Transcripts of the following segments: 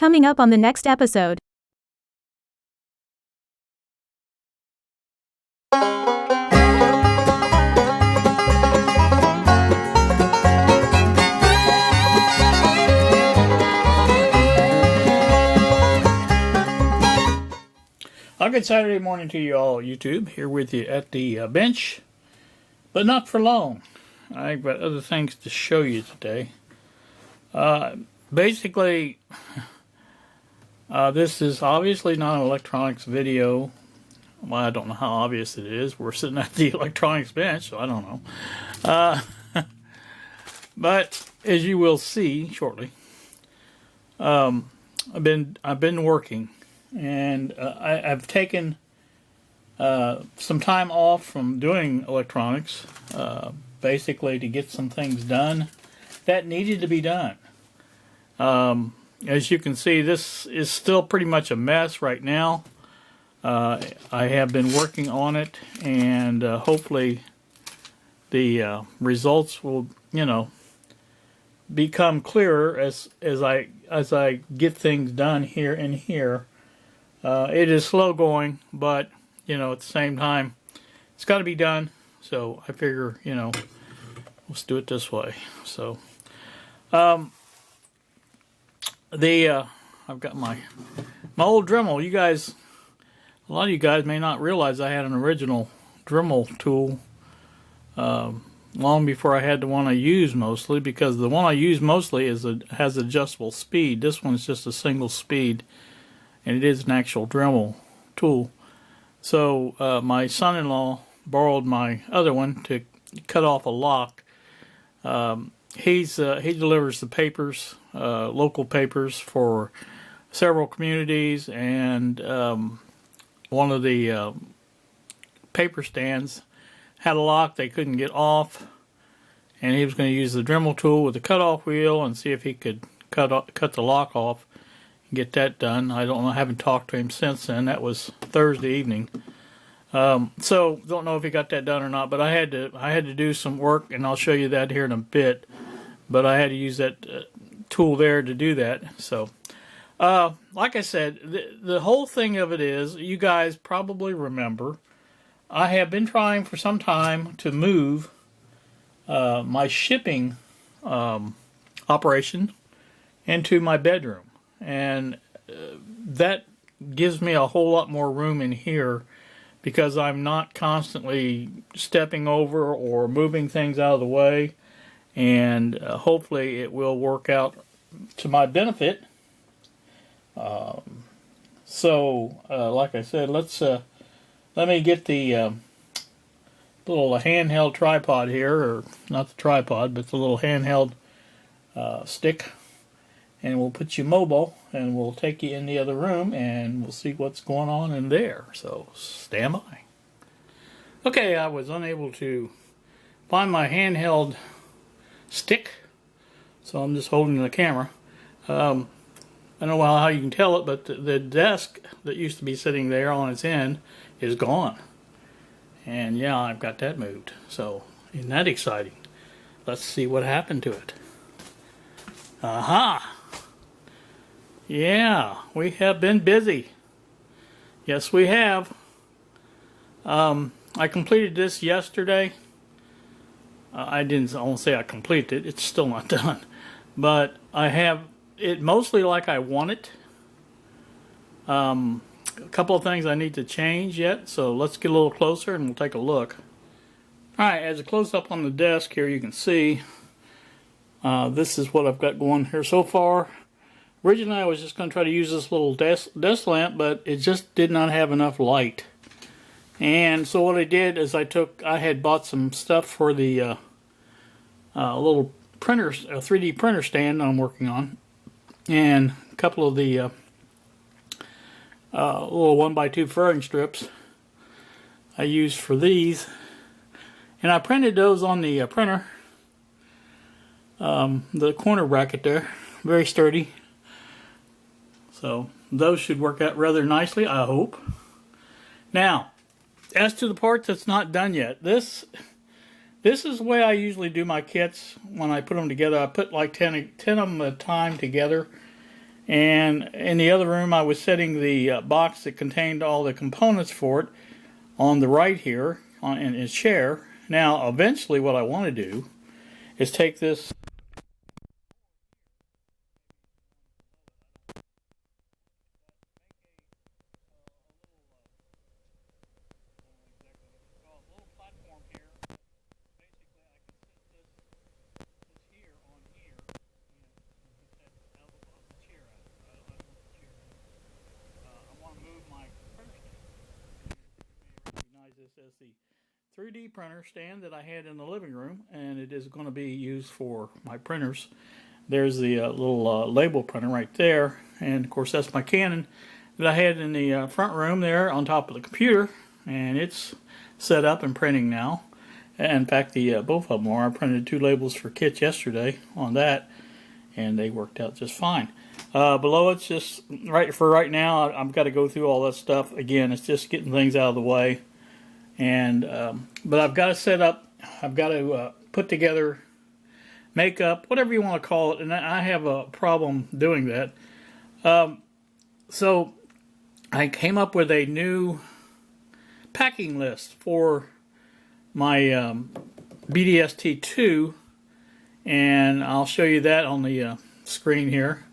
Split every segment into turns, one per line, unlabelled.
Coming up on the next episode.
Good Saturday morning to you all, YouTube. Here with you at the bench, but not for long. I've got other things to show you today. Basically, this is obviously not an electronics video. Well, I don't know how obvious it is. We're sitting at the electronics bench, so I don't know. But as you will see shortly, I've been working. And I've taken some time off from doing electronics, basically to get some things done that needed to be done. As you can see, this is still pretty much a mess right now. I have been working on it, and hopefully the results will, become clearer as I get things done here and here. It is slow going, but, at the same time, it's got to be done. So I figure, let's do it this way. So, I've got my old Dremel. You guys, a lot of you guys may not realize I had an original Dremel tool, long before I had the one I use mostly, because the one I use mostly has adjustable speed. This one's just a single speed. And it is an actual Dremel tool. So my son-in-law borrowed my other one to cut off a lock. He delivers the papers, local papers for several communities, and one of the paper stands had a lock they couldn't get off, and he was going to use the Dremel tool with the cutoff wheel and see if he could cut the lock off. Get that done. I don't know. I haven't talked to him since then. That was Thursday evening. So don't know if he got that done or not. But I had to do some work, and I'll show you that here in a bit. But I had to use that tool there to do that. So, like I said, the whole thing of it is, you guys probably remember, I have been trying for some time to move my shipping operation into my bedroom. And that gives me a whole lot more room in here because I'm not constantly stepping over or moving things out of the way. And hopefully it will work out to my benefit. So, like I said, let me get the little handheld tripod here, or not the tripod, but the little handheld stick. And we'll put you mobile, and we'll take you in the other room, and we'll see what's going on in there. So, stand by. Okay, I was unable to find my handheld stick, so I'm just holding the camera. I don't know how you can tell it, but the desk that used to be sitting there on its end is gone. And yeah, I've got that moved. So, isn't that exciting? Let's see what happened to it. Aha! Yeah, we have been busy. Yes, we have. I completed this yesterday. I won't say I completed it. It's still not done. But I have it mostly like I want it. A couple of things I need to change yet. So let's get a little closer and we'll take a look. Alright, as a close-up on the desk here, you can see this is what I've got going here so far. Originally, I was just going to try to use this little desk lamp, but it just did not have enough light. And so what I did is I had bought some stuff for the little printer, 3D printer stand I'm working on, and a couple of the little 1x2 furring strips I used for these. And I printed those on the printer, the corner bracket there, very sturdy. So those should work out rather nicely, I hope. Now, as to the part that's not done yet, this is the way I usually do my kits when I put them together. I put like 10 of them at a time together, And in the other room, I was setting the box that contained all the components for it on the right here in a chair. Now, eventually, what I want to do is take this little platform here. Basically, I can set this here on here, and put that out of the chair out. I don't want the chair out. I want to move my printer stand. You may recognize this as the 3D printer stand that I had in the living room, and it is going to be used for my printers. There's the little label printer right there, and of course that's my Canon that I had in the front room there on top of the computer, and it's set up and printing now. In fact, the both of them are. I printed 2 labels for kits yesterday on that, and they worked out just fine. Below it's just right now. I've got to go through all that stuff again. It's just getting things out of the way, and but I've got to set up. I've got to put together makeup, whatever you want to call it, and I have a problem doing that. So I came up with a new packing list for my BDST2, and I'll show you that on the screen here.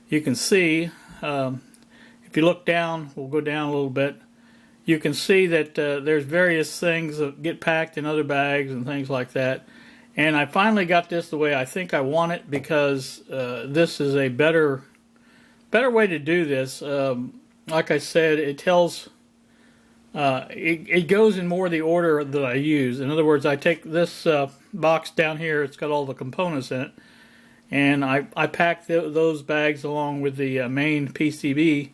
You can see, if you look down, we'll go down a little bit, you can see that there's various things that get packed in other bags and things like that. And I finally got this the way I think I want it, because this is a better way to do this. Like I said, it tells, it goes in more the order that I use. In other words, I take this box down here, it's got all the components in it, and I pack those bags along with the main PCB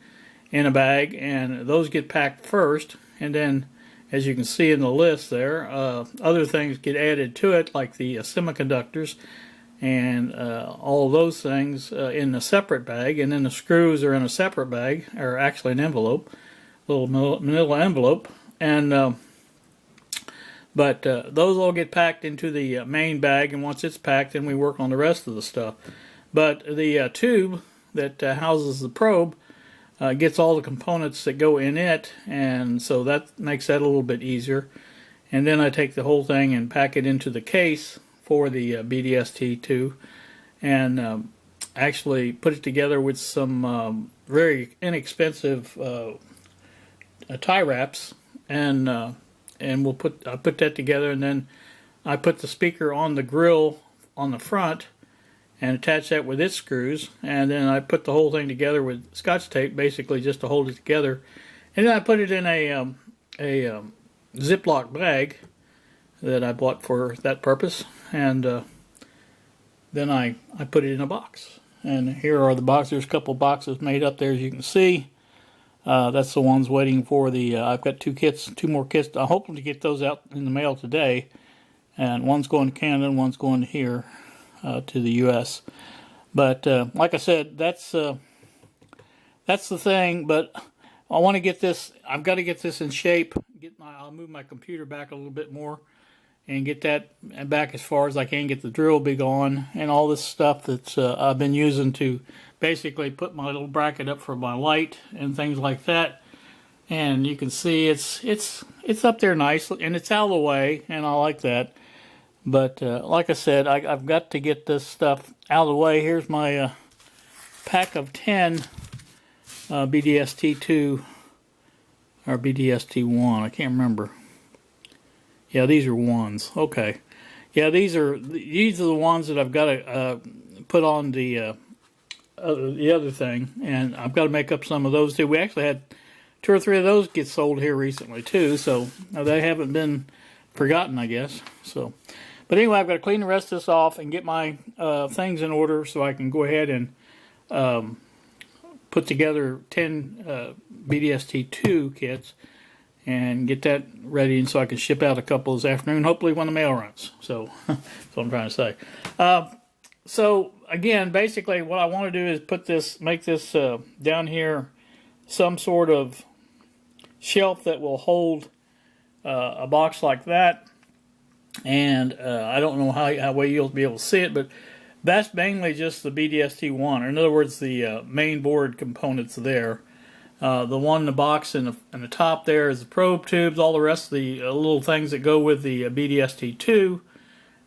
in a bag, and those get packed first, and then, as you can see in the list there, other things get added to it, like the semiconductors and all of those things in a separate bag, and then the screws are in a separate bag, or actually an envelope, little manila envelope, and but those all get packed into the main bag, and once it's packed, then we work on the rest of the stuff. But the tube that houses the probe gets all the components that go in it, and so that makes that a little bit easier. And then I take the whole thing and pack it into the case for the BDST2, and actually put it together with some very inexpensive tie wraps, and I put that together, and then I put the speaker on the grill on the front and attach that with its screws, and then I put the whole thing together with Scotch tape, basically just to hold it together, and then I put it in a Ziploc bag that I bought for that purpose, and then I put it in a box. And here are the boxes. There's a couple boxes made up there, as you can see. That's the ones waiting for the, I've got 2 more kits. I'm hoping to get those out in the mail today, and one's going to Canada and one's going here to the U.S. But like I said, that's the thing. But I want to get this. I've got to get this in shape. I'll move my computer back a little bit more and get that back as far as I can. Get the drill big on and all this stuff that I've been using to basically put my little bracket up for my light and things like that. And you can see it's up there nice, and it's out of the way, and I like that. But like I said, I've got to get this stuff out of the way. Here's my pack of 10 BDST2 or BDST1. I can't remember. Yeah, these are ones. Okay. Yeah, these are the ones that I've got to put on the other thing, and I've got to make up some of those too. We actually had 2 or 3 of those get sold here recently too, so they haven't been forgotten, I guess. So. But anyway, I've got to clean the rest of this off and get my things in order so I can go ahead and put together 10 BDST2 kits and get that ready, and so I can ship out a couple this afternoon, hopefully when the mail runs. So that's what I'm trying to say. So again, basically what I want to do is make this down here some sort of shelf that will hold a box like that. And I don't know how well you'll be able to see it, but That's mainly just the BDST1, or in other words, the main board components there. The one in the box in the top there is the probe tubes, all the rest of the little things that go with the BDST2.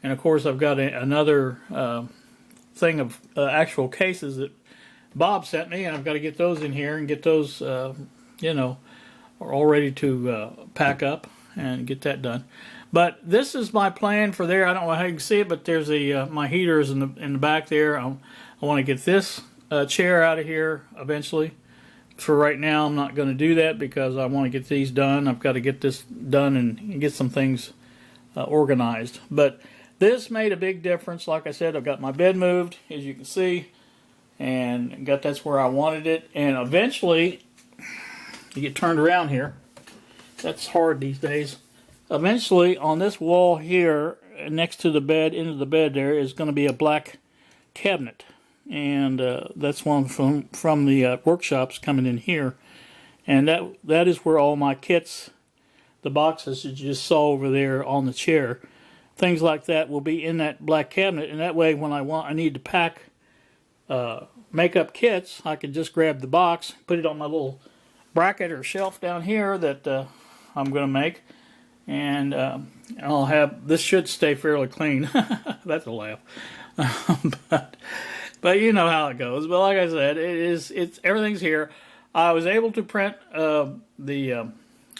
And of course, I've got another thing of actual cases that Bob sent me, and I've got to get those in here and get those, you know, all ready to pack up and get that done. But this is my plan for there. I don't know how you can see it, but there's my heaters in the back there. I want to get this chair out of here eventually. For right now, I'm not going to do that because I want to get these done. I've got to get this done and get some things organized. But this made a big difference. Like I said, I've got my bed moved, as you can see, and that's where I wanted it. And eventually, you get turned around here. That's hard these days. Eventually, on this wall here, next to the bed, into the bed there, is going to be a black cabinet. And that's one from the workshops coming in here. And that is where all my kits, the boxes that you just saw over there on the chair, things like that will be in that black cabinet. And that way, when I need to pack makeup kits, I can just grab the box, put it on my little bracket or shelf down here that I'm going to make. And I'll have, this should stay fairly clean. That's a laugh. But you know how it goes. But like I said, it's everything's here. I was able to print the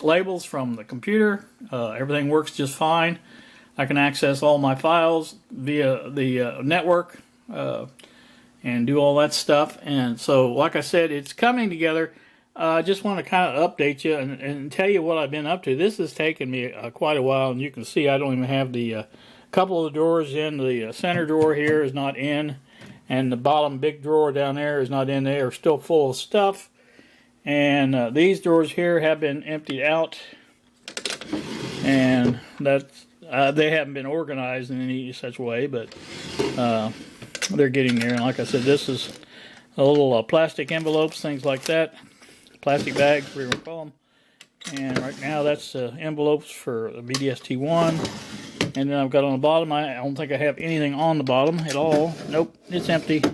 labels from the computer. Everything works just fine. I can access all my files via the network and do all that stuff. And so, like I said, it's coming together. I just want to kind of update you and tell you what I've been up to. This has taken me quite a while, and you can see I don't even have the couple of the drawers in. The center drawer here is not in, and the bottom big drawer down there is not in. They are still full of stuff, and these drawers here have been emptied out, and that's they haven't been organized in any such way, but they're getting there. And like I said, this is a little plastic envelopes, things like that. Plastic bags, whatever you want to call them. And right now that's envelopes for the BDST1. And then I've got on the bottom, I don't think I have anything on the bottom at all. Nope, it's empty.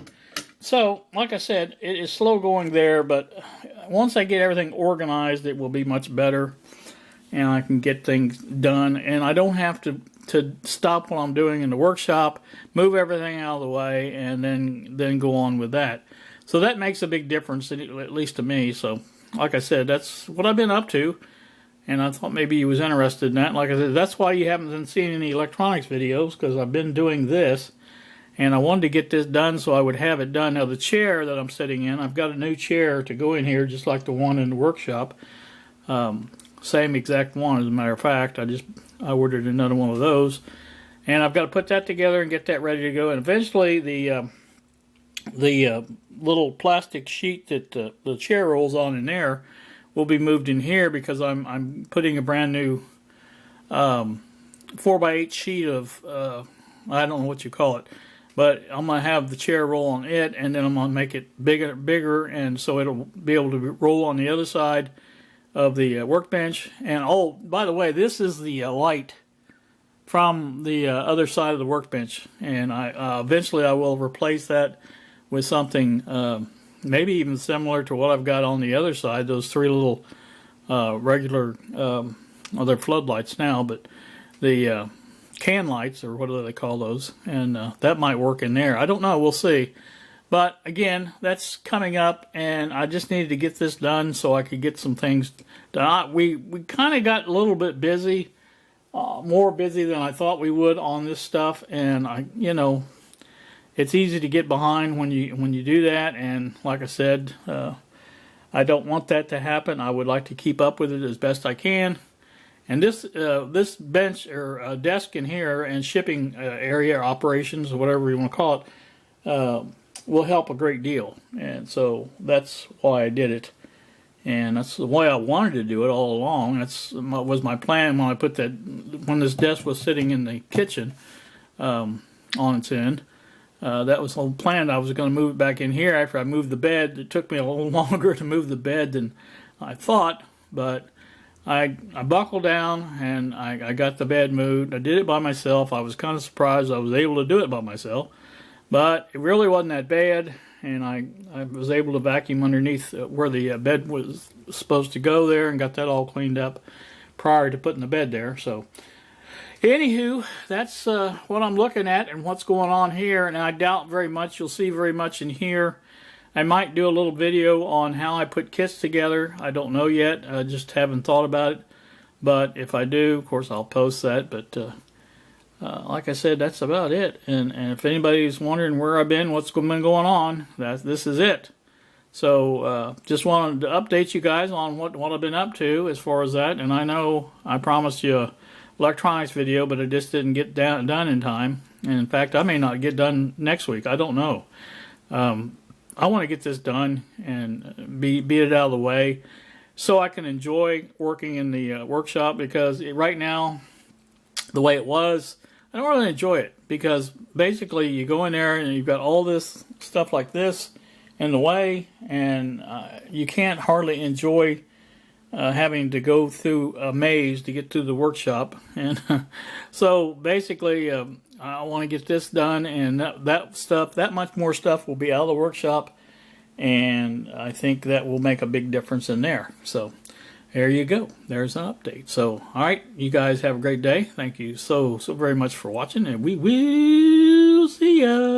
So, like I said, it is slow going there, but once I get everything organized, it will be much better. And I can get things done. And I don't have to stop what I'm doing in the workshop, move everything out of the way, and then go on with that. So that makes a big difference, at least to me. So, like I said, that's what I've been up to, and I thought maybe you was interested in that. Like I said, that's why you haven't been seeing any electronics videos, because I've been doing this, and I wanted to get this done so I would have it done. Now, the chair that I'm sitting in, I've got a new chair to go in here, just like the one in the workshop. Same exact one, as a matter of fact. I ordered another one of those, and I've got to put that together and get that ready to go. And eventually, the little plastic sheet that the chair rolls on in there will be moved in here, because I'm putting a brand new 4x8 sheet of I don't know what you call it, but I'm gonna have the chair roll on it, and then I'm gonna make it bigger, and so it'll be able to roll on the other side of the workbench. And oh, by the way, this is the light from the other side of the workbench, and I eventually I will replace that with something maybe even similar to what I've got on the other side, those three little regular, well, they're floodlights now, but the can lights, or what do they call those, and that might work in there. I don't know, we'll see. But again, that's coming up, and I just needed to get this done so I could get some things done. We kind of got a little bit busy, more busy than I thought we would on this stuff, and you know, it's easy to get behind when you do that. And like I said, I don't want that to happen. I would like to keep up with it as best I can. And this bench or desk in here and shipping area operations, or whatever you want to call it, will help a great deal. And so that's why I did it. And that's the way I wanted to do it all along. That's was my plan when I put that, when this desk was sitting in the kitchen on its end. That was the whole plan. I was going to move it back in here after I moved the bed. It took me a little longer to move the bed than I thought, but I buckled down and I got the bed moved. I did it by myself. I was kind of surprised I was able to do it by myself. But it really wasn't that bad, and I was able to vacuum underneath where the bed was supposed to go there and got that all cleaned up prior to putting the bed there. So anywho, that's what I'm looking at and what's going on here, and I doubt very much you'll see very much in here. I might do a little video on how I put kits together. I don't know yet. I just haven't thought about it. But if I do, of course, I'll post that. But like I said, that's about it. And if anybody's wondering where I've been, what's been going on, this is it. So just wanted to update you guys on what I've been up to as far as that. And I know I promised you a electronics video, but it just didn't get done in time. And in fact, I may not get done next week. I don't know. I want to get this done and beat it out of the way so I can enjoy working in the workshop, because right now, the way it was, I don't really enjoy it, because basically you go in there and you've got all this stuff like this in the way, and you can't hardly enjoy having to go through a maze to get to the workshop. And so basically I want to get this done, and that much more stuff will be out of the workshop, and I think that will make a big difference in there. So there you go. There's an update. So all right, you guys have a great day. Thank you so very much for watching, and we will see ya.